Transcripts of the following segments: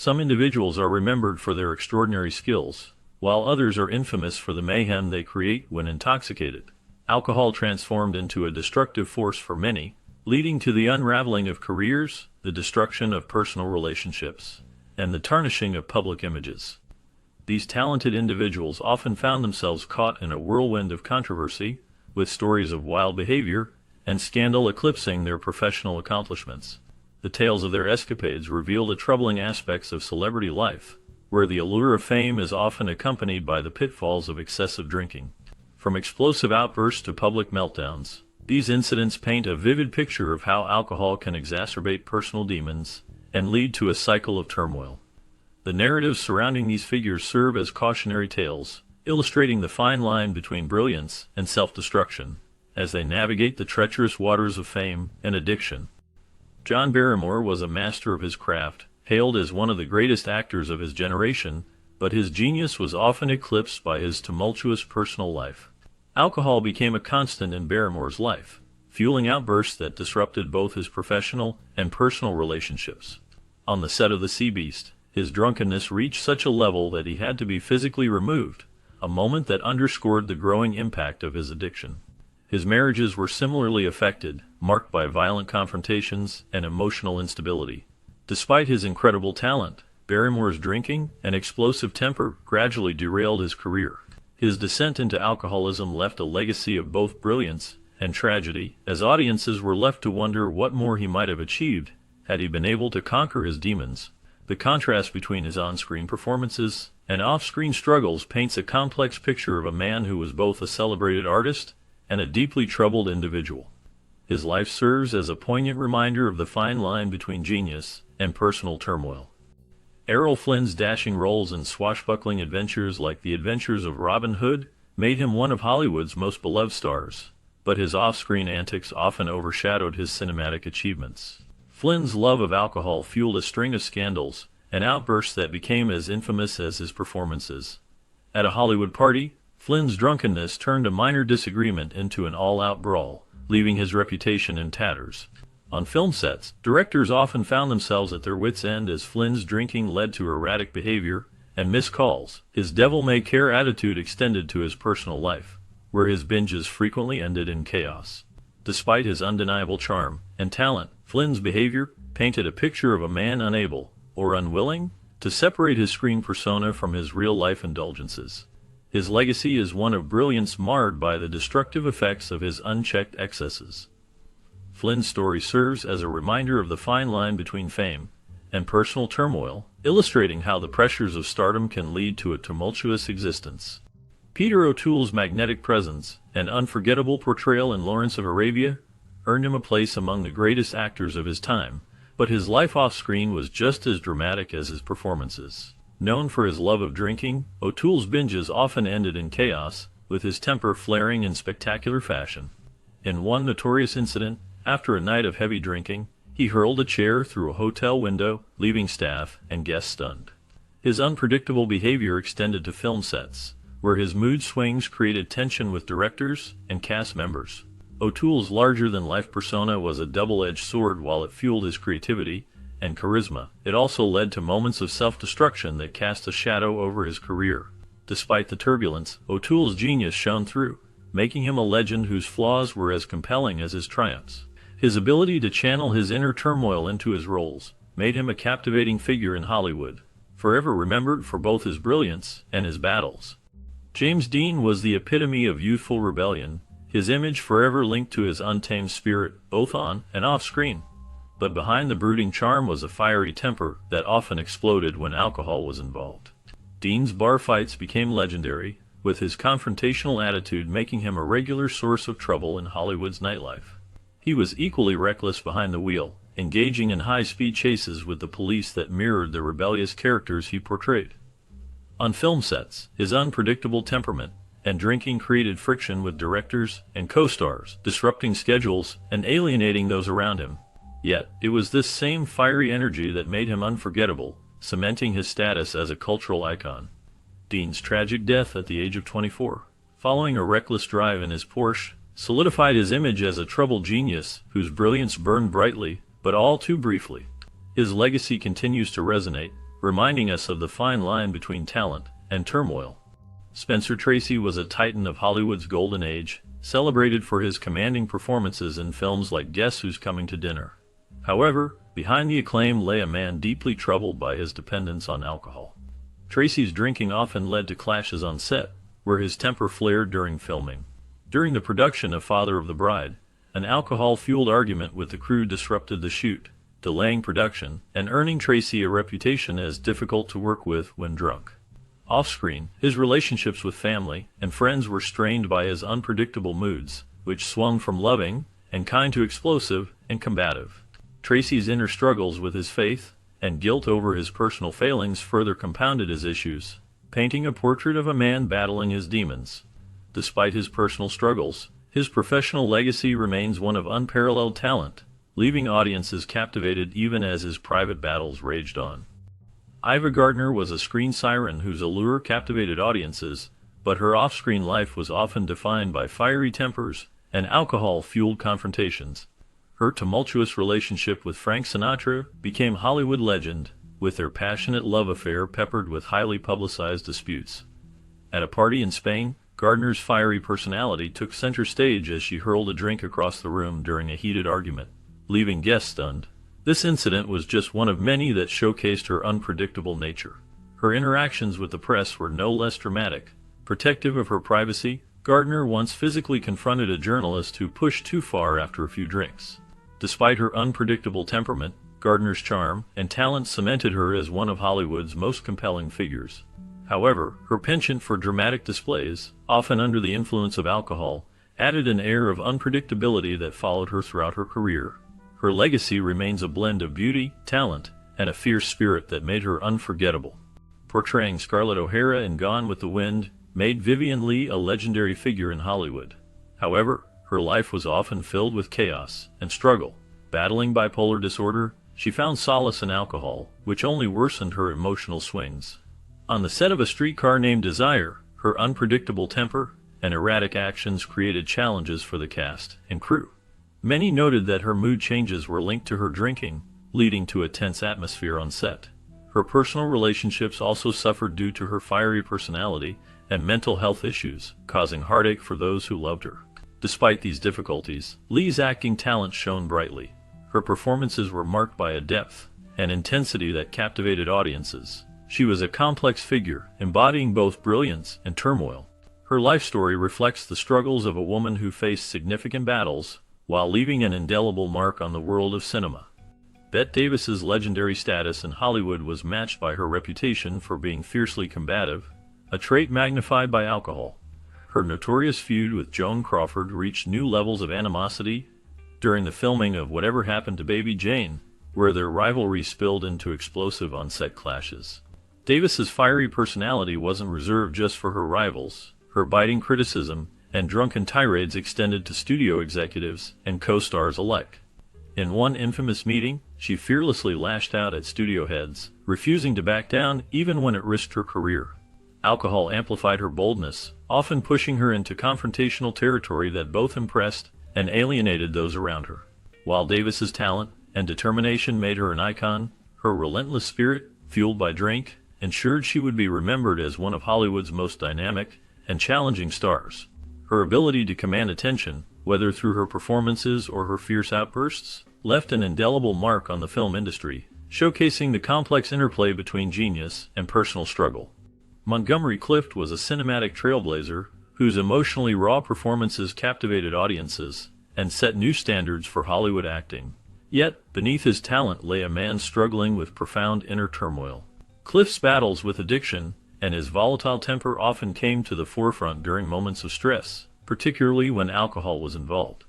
Some individuals are remembered for their extraordinary skills, while others are infamous for the mayhem they create when intoxicated. Alcohol transformed into a destructive force for many, leading to the unraveling of careers, the destruction of personal relationships, and the tarnishing of public images. These talented individuals often found themselves caught in a whirlwind of controversy, with stories of wild behavior and scandal eclipsing their professional accomplishments. The tales of their escapades reveal the troubling aspects of celebrity life, where the allure of fame is often accompanied by the pitfalls of excessive drinking. From explosive outbursts to public meltdowns, these incidents paint a vivid picture of how alcohol can exacerbate personal demons and lead to a cycle of turmoil. The narratives surrounding these figures serve as cautionary tales, illustrating the fine line between brilliance and self-destruction, as they navigate the treacherous waters of fame and addiction. John Barrymore was a master of his craft, hailed as one of the greatest actors of his generation, but his genius was often eclipsed by his tumultuous personal life. Alcohol became a constant in Barrymore's life, fueling outbursts that disrupted both his professional and personal relationships. On the set of The Sea Beast, his drunkenness reached such a level that he had to be physically removed, a moment that underscored the growing impact of his addiction. His marriages were similarly affected, marked by violent confrontations and emotional instability. Despite his incredible talent, Barrymore's drinking and explosive temper gradually derailed his career. His descent into alcoholism left a legacy of both brilliance and tragedy, as audiences were left to wonder what more he might have achieved had he been able to conquer his demons. The contrast between his on-screen performances and off-screen struggles paints a complex picture of a man who was both a celebrated artist and a deeply troubled individual. His life serves as a poignant reminder of the fine line between genius and personal turmoil. Errol Flynn's dashing roles in swashbuckling adventures like The Adventures of Robin Hood made him one of Hollywood's most beloved stars, but his off-screen antics often overshadowed his cinematic achievements. Flynn's love of alcohol fueled a string of scandals and outbursts that became as infamous as his performances. At a Hollywood party, Flynn's drunkenness turned a minor disagreement into an all-out brawl, leaving his reputation in tatters. On film sets, directors often found themselves at their wits' end as Flynn's drinking led to erratic behavior and missed calls. His devil-may-care attitude extended to his personal life, where his binges frequently ended in chaos. Despite his undeniable charm and talent, Flynn's behavior painted a picture of a man unable, or unwilling, to separate his screen persona from his real-life indulgences. His legacy is one of brilliance marred by the destructive effects of his unchecked excesses. Flynn's story serves as a reminder of the fine line between fame and personal turmoil, illustrating how the pressures of stardom can lead to a tumultuous existence. Peter O'Toole's magnetic presence and unforgettable portrayal in Lawrence of Arabia earned him a place among the greatest actors of his time, but his life off-screen was just as dramatic as his performances. Known for his love of drinking, O'Toole's binges often ended in chaos, with his temper flaring in spectacular fashion. In one notorious incident, after a night of heavy drinking, he hurled a chair through a hotel window, leaving staff and guests stunned. His unpredictable behavior extended to film sets, where his mood swings created tension with directors and cast members. O'Toole's larger-than-life persona was a double-edged sword. While it fueled his creativity and charisma, it also led to moments of self-destruction that cast a shadow over his career. Despite the turbulence, O'Toole's genius shone through, making him a legend whose flaws were as compelling as his triumphs. His ability to channel his inner turmoil into his roles made him a captivating figure in Hollywood, forever remembered for both his brilliance and his battles. James Dean was the epitome of youthful rebellion, his image forever linked to his untamed spirit, both on and off screen. But behind the brooding charm was a fiery temper that often exploded when alcohol was involved. Dean's bar fights became legendary, with his confrontational attitude making him a regular source of trouble in Hollywood's nightlife. He was equally reckless behind the wheel, engaging in high-speed chases with the police that mirrored the rebellious characters he portrayed. On film sets, his unpredictable temperament and drinking created friction with directors and co-stars, disrupting schedules and alienating those around him. Yet, it was this same fiery energy that made him unforgettable, cementing his status as a cultural icon. Dean's tragic death at the age of 24, following a reckless drive in his Porsche, solidified his image as a troubled genius whose brilliance burned brightly, but all too briefly. His legacy continues to resonate, reminding us of the fine line between talent and turmoil. Spencer Tracy was a titan of Hollywood's golden age, celebrated for his commanding performances in films like Guess Who's Coming to Dinner. However, behind the acclaim lay a man deeply troubled by his dependence on alcohol. Tracy's drinking often led to clashes on set, where his temper flared during filming. During the production of Father of the Bride, an alcohol-fueled argument with the crew disrupted the shoot, delaying production and earning Tracy a reputation as difficult to work with when drunk. Off-screen, his relationships with family and friends were strained by his unpredictable moods, which swung from loving and kind to explosive and combative. Tracy's inner struggles with his faith and guilt over his personal failings further compounded his issues, painting a portrait of a man battling his demons. Despite his personal struggles, his professional legacy remains one of unparalleled talent, leaving audiences captivated even as his private battles raged on. Ava Gardner was a screen siren whose allure captivated audiences, but her off-screen life was often defined by fiery tempers and alcohol-fueled confrontations. Her tumultuous relationship with Frank Sinatra became Hollywood legend, with their passionate love affair peppered with highly publicized disputes. At a party in Spain, Gardner's fiery personality took center stage as she hurled a drink across the room during a heated argument, leaving guests stunned. This incident was just one of many that showcased her unpredictable nature. Her interactions with the press were no less dramatic. Protective of her privacy, Gardner once physically confronted a journalist who pushed too far after a few drinks. Despite her unpredictable temperament, Gardner's charm and talent cemented her as one of Hollywood's most compelling figures. However, her penchant for dramatic displays, often under the influence of alcohol, added an air of unpredictability that followed her throughout her career. Her legacy remains a blend of beauty, talent, and a fierce spirit that made her unforgettable. Portraying Scarlett O'Hara in Gone with the Wind made Vivien Leigh a legendary figure in Hollywood. However, her life was often filled with chaos and struggle. Battling bipolar disorder, she found solace in alcohol, which only worsened her emotional swings. On the set of A Streetcar Named Desire, her unpredictable temper and erratic actions created challenges for the cast and crew. Many noted that her mood changes were linked to her drinking, leading to a tense atmosphere on set. Her personal relationships also suffered due to her fiery personality and mental health issues, causing heartache for those who loved her. Despite these difficulties, Leigh's acting talent shone brightly. Her performances were marked by a depth and intensity that captivated audiences. She was a complex figure, embodying both brilliance and turmoil. Her life story reflects the struggles of a woman who faced significant battles while leaving an indelible mark on the world of cinema. Bette Davis's legendary status in Hollywood was matched by her reputation for being fiercely combative, a trait magnified by alcohol. Her notorious feud with Joan Crawford reached new levels of animosity during the filming of Whatever Happened to Baby Jane, where their rivalry spilled into explosive on-set clashes. Davis's fiery personality wasn't reserved just for her rivals. Her biting criticism and drunken tirades extended to studio executives and co-stars alike. In one infamous meeting, she fearlessly lashed out at studio heads, refusing to back down even when it risked her career. Alcohol amplified her boldness, often pushing her into confrontational territory that both impressed and alienated those around her. While Davis's talent and determination made her an icon, her relentless spirit, fueled by drink, ensured she would be remembered as one of Hollywood's most dynamic and challenging stars. Her ability to command attention, whether through her performances or her fierce outbursts, left an indelible mark on the film industry, showcasing the complex interplay between genius and personal struggle. Montgomery Clift was a cinematic trailblazer whose emotionally raw performances captivated audiences and set new standards for Hollywood acting. Yet, beneath his talent lay a man struggling with profound inner turmoil. Clift's battles with addiction and his volatile temper often came to the forefront during moments of stress, particularly when alcohol was involved.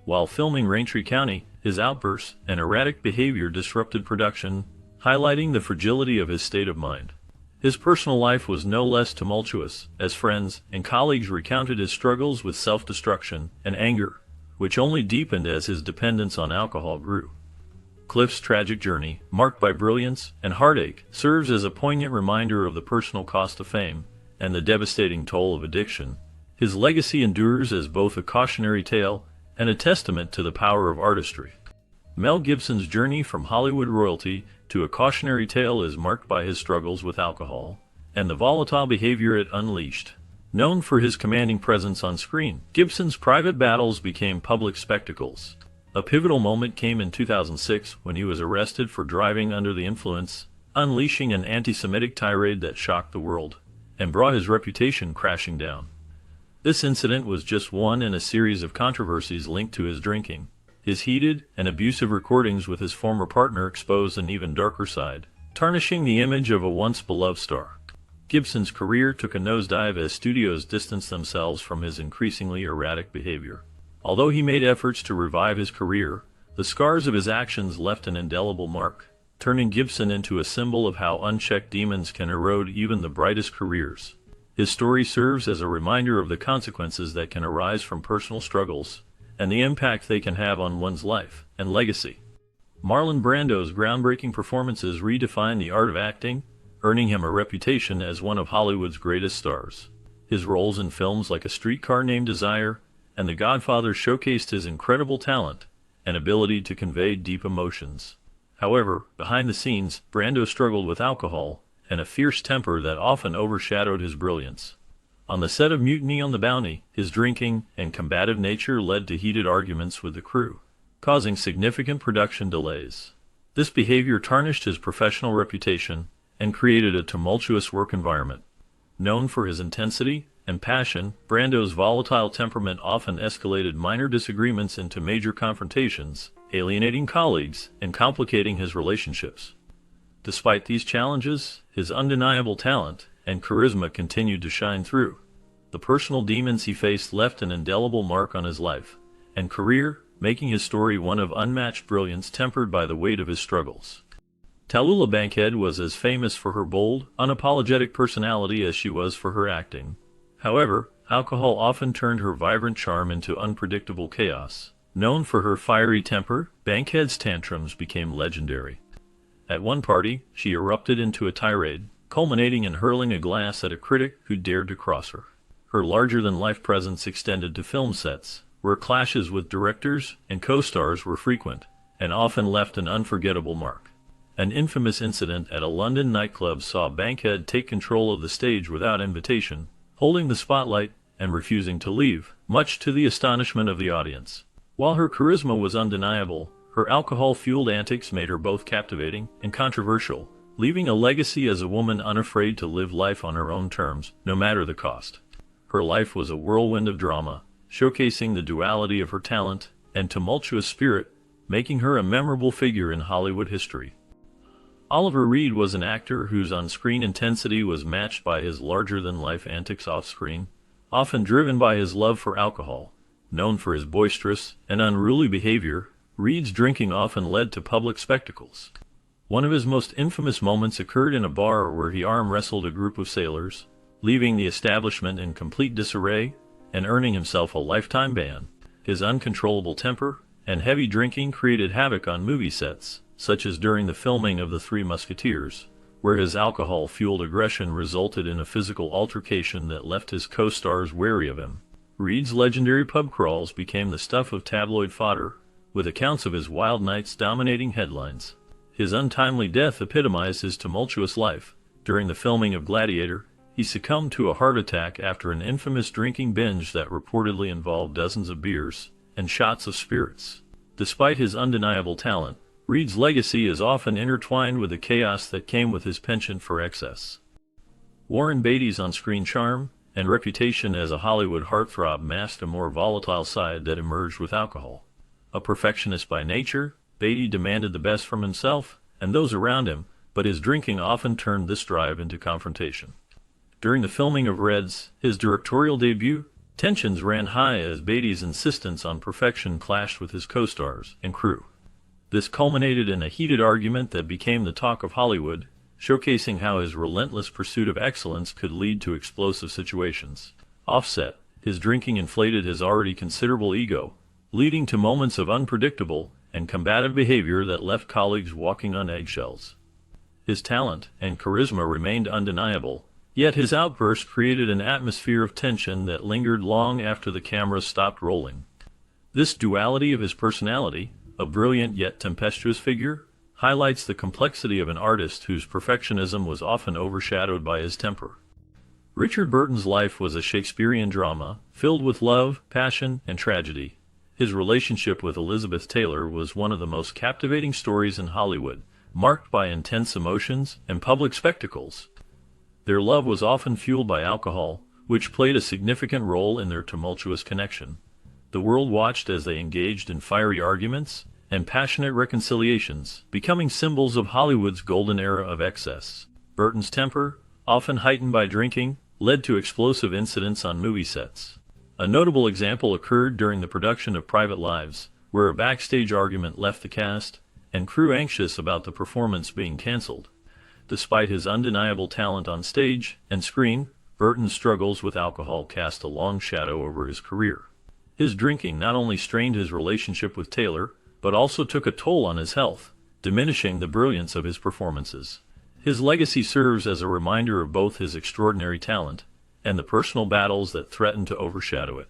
While filming Raintree County, his outbursts and erratic behavior disrupted production, highlighting the fragility of his state of mind. His personal life was no less tumultuous, as friends and colleagues recounted his struggles with self-destruction and anger, which only deepened as his dependence on alcohol grew. Clift's tragic journey, marked by brilliance and heartache, serves as a poignant reminder of the personal cost of fame and the devastating toll of addiction. His legacy endures as both a cautionary tale and a testament to the power of artistry. Mel Gibson's journey from Hollywood royalty to a cautionary tale is marked by his struggles with alcohol and the volatile behavior it unleashed. Known for his commanding presence on screen, Gibson's private battles became public spectacles. A pivotal moment came in 2006 when he was arrested for driving under the influence, unleashing an anti-Semitic tirade that shocked the world and brought his reputation crashing down. This incident was just one in a series of controversies linked to his drinking. His heated and abusive recordings with his former partner exposed an even darker side, tarnishing the image of a once beloved star. Gibson's career took a nosedive as studios distanced themselves from his increasingly erratic behavior. Although he made efforts to revive his career, the scars of his actions left an indelible mark, turning Gibson into a symbol of how unchecked demons can erode even the brightest careers. His story serves as a reminder of the consequences that can arise from personal struggles and the impact they can have on one's life and legacy. Marlon Brando's groundbreaking performances redefined the art of acting, earning him a reputation as one of Hollywood's greatest stars. His roles in films like A Streetcar Named Desire and The Godfather showcased his incredible talent and ability to convey deep emotions. However, behind the scenes, Brando struggled with alcohol and a fierce temper that often overshadowed his brilliance. On the set of Mutiny on the Bounty, his drinking and combative nature led to heated arguments with the crew, causing significant production delays. This behavior tarnished his professional reputation and created a tumultuous work environment. Known for his intensity and passion, Brando's volatile temperament often escalated minor disagreements into major confrontations, alienating colleagues and complicating his relationships. Despite these challenges, his undeniable talent and charisma continued to shine through. The personal demons he faced left an indelible mark on his life and career, making his story one of unmatched brilliance tempered by the weight of his struggles. Tallulah Bankhead was as famous for her bold, unapologetic personality as she was for her acting. However, alcohol often turned her vibrant charm into unpredictable chaos. Known for her fiery temper, Bankhead's tantrums became legendary. At one party, she erupted into a tirade, culminating in hurling a glass at a critic who dared to cross her. Her larger-than-life presence extended to film sets, where clashes with directors and co-stars were frequent, and often left an unforgettable mark. An infamous incident at a London nightclub saw Bankhead take control of the stage without invitation, holding the spotlight and refusing to leave, much to the astonishment of the audience. While her charisma was undeniable, her alcohol-fueled antics made her both captivating and controversial, leaving a legacy as a woman unafraid to live life on her own terms, no matter the cost. Her life was a whirlwind of drama, showcasing the duality of her talent and tumultuous spirit, making her a memorable figure in Hollywood history. Oliver Reed was an actor whose on-screen intensity was matched by his larger-than-life antics off-screen, often driven by his love for alcohol. Known for his boisterous and unruly behavior, Reed's drinking often led to public spectacles. One of his most infamous moments occurred in a bar where he arm-wrestled a group of sailors, leaving the establishment in complete disarray and earning himself a lifetime ban. His uncontrollable temper and heavy drinking created havoc on movie sets, such as during the filming of The Three Musketeers, where his alcohol-fueled aggression resulted in a physical altercation that left his co-stars wary of him. Reed's legendary pub crawls became the stuff of tabloid fodder, with accounts of his wild nights dominating headlines. His untimely death epitomized his tumultuous life. During the filming of Gladiator, he succumbed to a heart attack after an infamous drinking binge that reportedly involved dozens of beers and shots of spirits. Despite his undeniable talent, Reed's legacy is often intertwined with the chaos that came with his penchant for excess. Warren Beatty's on-screen charm and reputation as a Hollywood heartthrob masked a more volatile side that emerged with alcohol. A perfectionist by nature, Beatty demanded the best from himself and those around him, but his drinking often turned this drive into confrontation. During the filming of Reds, his directorial debut, tensions ran high as Beatty's insistence on perfection clashed with his co-stars and crew. This culminated in a heated argument that became the talk of Hollywood, showcasing how his relentless pursuit of excellence could lead to explosive situations. Offset, his drinking inflated his already considerable ego, leading to moments of unpredictable and combative behavior that left colleagues walking on eggshells. His talent and charisma remained undeniable, yet his outburst created an atmosphere of tension that lingered long after the camera stopped rolling. This duality of his personality, a brilliant yet tempestuous figure, highlights the complexity of an artist whose perfectionism was often overshadowed by his temper. Richard Burton's life was a Shakespearean drama, filled with love, passion, and tragedy. His relationship with Elizabeth Taylor was one of the most captivating stories in Hollywood, marked by intense emotions and public spectacles. Their love was often fueled by alcohol, which played a significant role in their tumultuous connection. The world watched as they engaged in fiery arguments and passionate reconciliations, becoming symbols of Hollywood's golden era of excess. Burton's temper, often heightened by drinking, led to explosive incidents on movie sets. A notable example occurred during the production of Private Lives, where a backstage argument left the cast and crew anxious about the performance being canceled. Despite his undeniable talent on stage and screen, Burton's struggles with alcohol cast a long shadow over his career. His drinking not only strained his relationship with Taylor, but also took a toll on his health, diminishing the brilliance of his performances. His legacy serves as a reminder of both his extraordinary talent and the personal battles that threatened to overshadow it.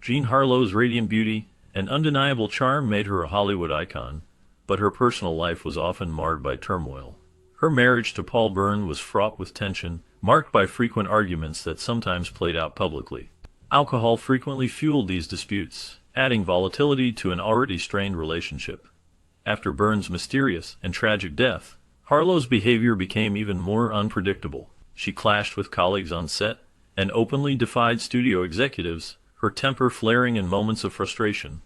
Jean Harlow's radiant beauty and undeniable charm made her a Hollywood icon, but her personal life was often marred by turmoil. Her marriage to Paul Byrne was fraught with tension, marked by frequent arguments that sometimes played out publicly. Alcohol frequently fueled these disputes, adding volatility to an already strained relationship. After Byrne's mysterious and tragic death, Harlow's behavior became even more unpredictable. She clashed with colleagues on set and openly defied studio executives, her temper flaring in moments of frustration.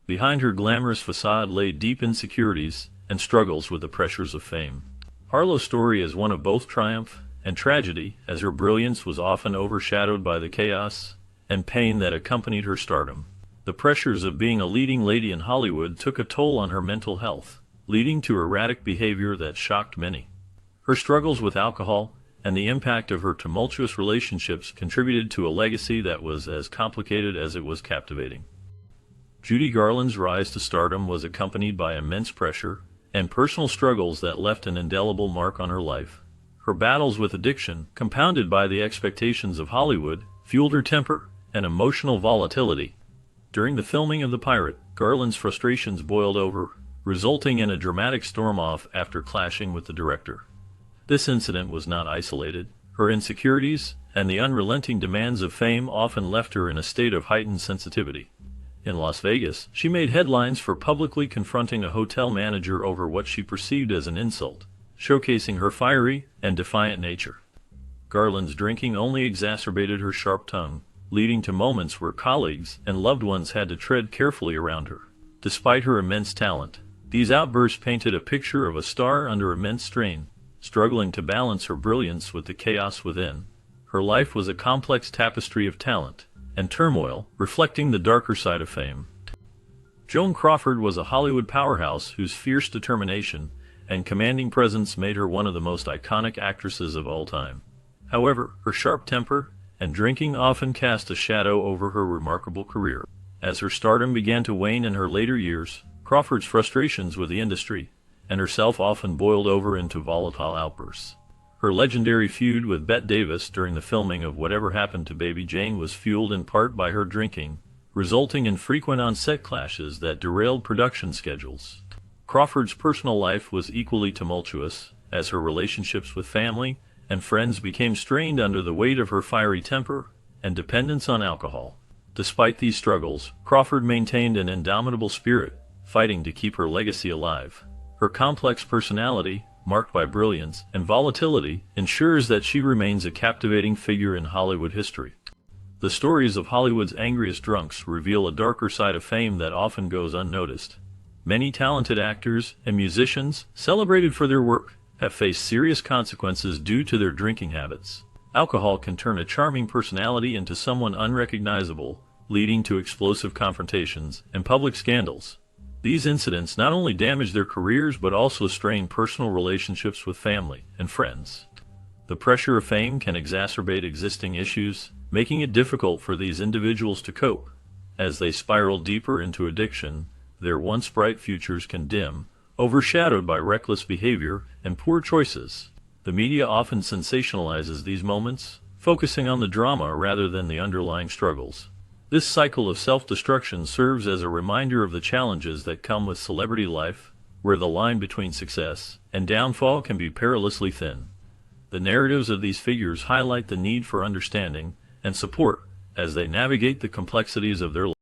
Behind her glamorous facade lay deep insecurities and struggles with the pressures of fame. Harlow's story is one of both triumph and tragedy, as her brilliance was often overshadowed by the chaos and pain that accompanied her stardom. The pressures of being a leading lady in Hollywood took a toll on her mental health, leading to erratic behavior that shocked many. Her struggles with alcohol and the impact of her tumultuous relationships contributed to a legacy that was as complicated as it was captivating. Judy Garland's rise to stardom was accompanied by immense pressure and personal struggles that left an indelible mark on her life. Her battles with addiction, compounded by the expectations of Hollywood, fueled her temper and emotional volatility. During the filming of The Pirate, Garland's frustrations boiled over, resulting in a dramatic storm-off after clashing with the director. This incident was not isolated. Her insecurities and the unrelenting demands of fame often left her in a state of heightened sensitivity. In Las Vegas, she made headlines for publicly confronting a hotel manager over what she perceived as an insult, showcasing her fiery and defiant nature. Garland's drinking only exacerbated her sharp tongue, leading to moments where colleagues and loved ones had to tread carefully around her. Despite her immense talent, these outbursts painted a picture of a star under immense strain, struggling to balance her brilliance with the chaos within. Her life was a complex tapestry of talent and turmoil, reflecting the darker side of fame. Joan Crawford was a Hollywood powerhouse whose fierce determination and commanding presence made her one of the most iconic actresses of all time. However, her sharp temper and drinking often cast a shadow over her remarkable career. As her stardom began to wane in her later years, Crawford's frustrations with the industry and herself often boiled over into volatile outbursts. Her legendary feud with Bette Davis during the filming of Whatever Happened to Baby Jane was fueled in part by her drinking, resulting in frequent on-set clashes that derailed production schedules. Crawford's personal life was equally tumultuous, as her relationships with family and friends became strained under the weight of her fiery temper and dependence on alcohol. Despite these struggles, Crawford maintained an indomitable spirit, fighting to keep her legacy alive. Her complex personality, marked by brilliance and volatility, ensures that she remains a captivating figure in Hollywood history. The stories of Hollywood's angriest drunks reveal a darker side of fame that often goes unnoticed. Many talented actors and musicians, celebrated for their work, have faced serious consequences due to their drinking habits. Alcohol can turn a charming personality into someone unrecognizable, leading to explosive confrontations and public scandals. These incidents not only damage their careers but also strain personal relationships with family and friends. The pressure of fame can exacerbate existing issues, making it difficult for these individuals to cope. As they spiral deeper into addiction, their once bright futures can dim, overshadowed by reckless behavior and poor choices. The media often sensationalizes these moments, focusing on the drama rather than the underlying struggles. This cycle of self-destruction serves as a reminder of the challenges that come with celebrity life, where the line between success and downfall can be perilously thin. The narratives of these figures highlight the need for understanding and support as they navigate the complexities of their lives.